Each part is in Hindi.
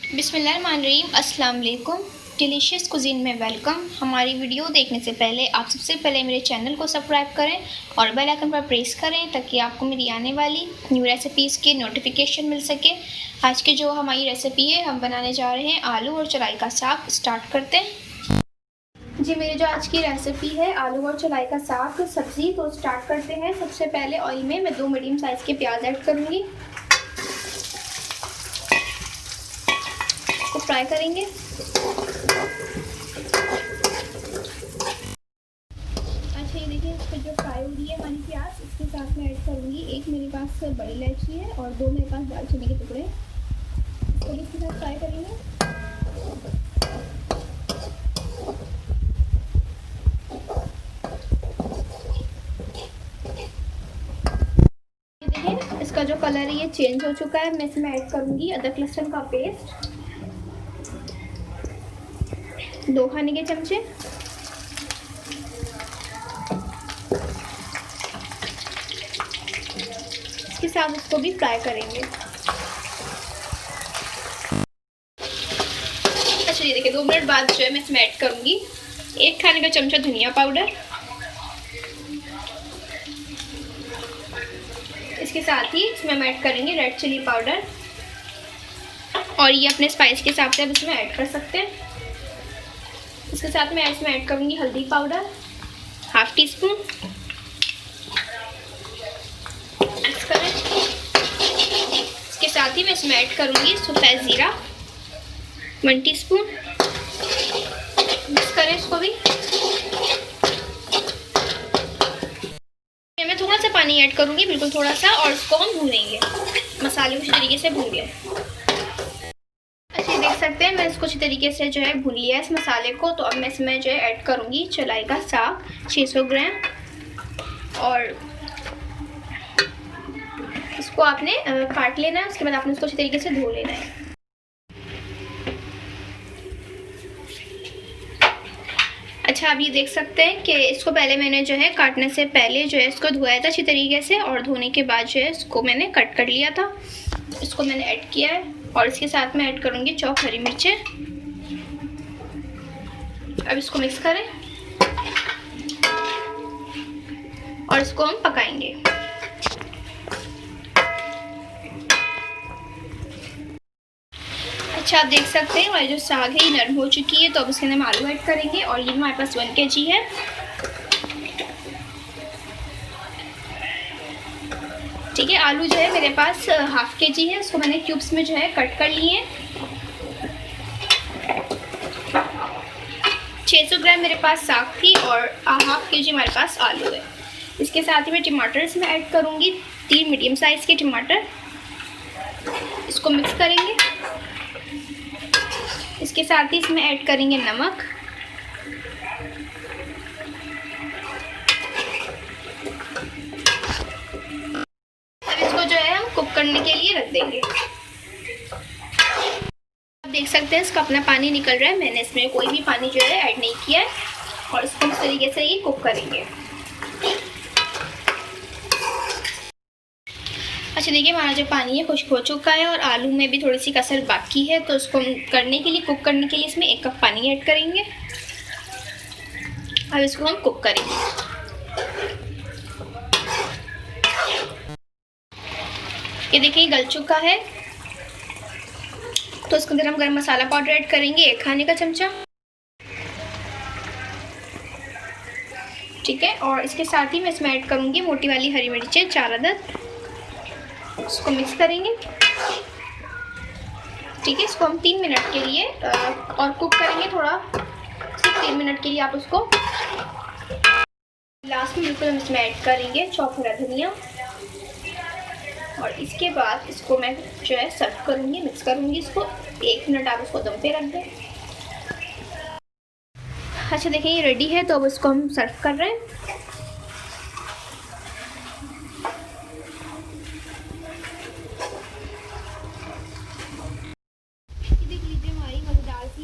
बिस्मिल्लाहिर्रहमानिर्रहीम, अस्सलाम वालेकुम। डिलीशियस कुज़ीन में वेलकम। हमारी वीडियो देखने से पहले आप सबसे पहले मेरे चैनल को सब्सक्राइब करें और बेल आइकन पर प्रेस करें ताकि आपको मेरी आने वाली न्यू रेसिपीज़ की नोटिफिकेशन मिल सके। आज की जो हमारी रेसिपी है, हम बनाने जा रहे हैं आलू और चलाई का साग। स्टार्ट करते हैं जी। मेरी जो आज की रेसिपी है आलू और चलाई का साग सब्ज़ी, तो स्टार्ट करते हैं। सबसे पहले ऑयल में मैं 2 मीडियम साइज़ के प्याज ऐड करूँगी, को फ्राई करेंगे। अच्छा, ये देखिए, इस पर जो फ्राई हो रही है हमारी प्याज, इसके साथ में ऐड करूँगी एक मेरे पास बड़ी इलायची है और 2 मेरे पास दालचीनी के टुकड़े। इसको भी इसके साथ फ्राई करेंगे। ये देखिए, इसका जो कलर है ये चेंज हो चुका है। मैं इसमें ऐड करूँगी अदरक लहसुन का पेस्ट, 2 खाने के चमचे। इसके साथ इसको भी फ्राई करेंगे। अच्छा, ये देखिए, 2 मिनट बाद जो है मैं इसमें ऐड करूँगी 1 खाने का चमचा धनिया पाउडर। इसके साथ ही इसमें हम ऐड करेंगे रेड चिली पाउडर, और ये अपने स्पाइस के हिसाब से आप इसमें ऐड कर सकते हैं। इसके साथ मैं इसमें ऐड करूँगी हल्दी पाउडर 1/2 टीस्पून। मिक्स करें। इसके साथ ही मैं इसमें ऐड करूँगी सफ़ेद ज़ीरा 1 टीस्पून। मिक्स करें इसको भी। मैं थोड़ा सा पानी ऐड करूँगी, बिल्कुल थोड़ा सा, और इसको हम भूनेंगे। मसाले उसी तरीके से भून लें। देख सकते हैं मैं इसको अच्छी तरीके से जो है भून लिया है इस मसाले को। तो अब मैं इसमें जो है ऐड करूँगी चलाई का साग 600 ग्राम, और इसको आपने काट लेना है। उसके बाद आपने इसको अच्छी तरीके से धो लेना है। अच्छा, आप ये देख सकते हैं कि इसको पहले मैंने जो है काटने से पहले जो है इसको धोया था अच्छी तरीके से, और धोने के बाद जो है इसको मैंने कट कर लिया था। इसको मैंने ऐड किया है, और इसके साथ में ऐड करूँगी चॉप हरी मिर्चें। अब इसको मिक्स करें और इसको हम पकाएंगे। अच्छा, आप देख सकते हैं हमारी जो साग है ये नरम हो चुकी है। तो अब इसके अंदर हम आलू ऐड करेंगे, और ये हमारे पास 1 kg है। ठीक है, आलू जो है मेरे पास 1/2 kg है। उसको मैंने क्यूब्स में जो है कट कर लिए हैं। 600 ग्राम मेरे पास साग थी, और 1/2 kg हमारे पास आलू है। इसके साथ ही मैं टमाटर इसमें ऐड करूँगी, 3 मीडियम साइज़ के टमाटर। इसको मिक्स करेंगे। इसके साथ ही इसमें ऐड करेंगे नमक, अब इसको जो है हम कुक करने के लिए रख देंगे। आप देख सकते हैं इसका अपना पानी निकल रहा है। मैंने इसमें कोई भी पानी जो है ऐड नहीं किया है, और इसको इस तरीके से ही कुक करेंगे। अच्छा, देखिए, हमारा जो पानी है खुश्क हो चुका है, और आलू में भी थोड़ी सी कसर बाकी है। तो इसको करने के लिए, कुक करने के लिए इसमें 1 कप पानी ऐड करेंगे। अब इसको हम कुक करेंगे। ये देखिए गल चुका है। तो इसके अंदर हम गरम मसाला पाउडर ऐड करेंगे 1 खाने का चमचा। ठीक है, और इसके साथ ही मैं इसमें ऐड करूँगी मोटी वाली हरी मिर्चें 4 अदद। इसको मिक्स करेंगे। ठीक है, इसको हम 3 मिनट के लिए और कुक करेंगे। थोड़ा सिर्फ 3 मिनट के लिए आप उसको। लास्ट में बिल्कुल हम इसमें ऐड करेंगे चॉप हरा धनिया, और इसके बाद इसको मैं जो है सर्व करूँगी। मिक्स करूँगी इसको। 1 मिनट आप इसको दम पे रख दें। अच्छा, देखिए ये रेडी है। तो अब इसको हम सर्व कर रहे हैं।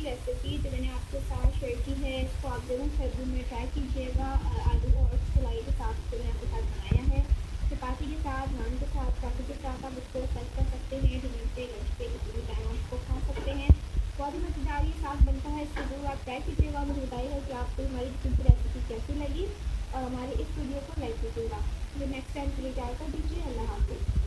रेसिपी जो मैंने आपके साथ शेयर की है, इसको आप ज़रूर सर्दियों में ट्राई कीजिएगा। आलू और चलाई के साथ जो मैंने आपके साथ बनाया है, चपाती के साथ, नान के साथ, काफ़ी के साथ आप इसको सर्व कर सकते हैं। डिनर पे, लंच पे, किसी भी टाइम आप इसको खा सकते हैं। आप ट्राई कीजिएगा, मुझे बताइएगा कि आपको हमारी चिकन की रेसिपी कैसी लगी और हमारे इस वीडियो को लाइक कीजिएगा। जो नेक्स्ट टाइम के लिए तैयार कर दीजिए। अल्लाह हाफ़िज़।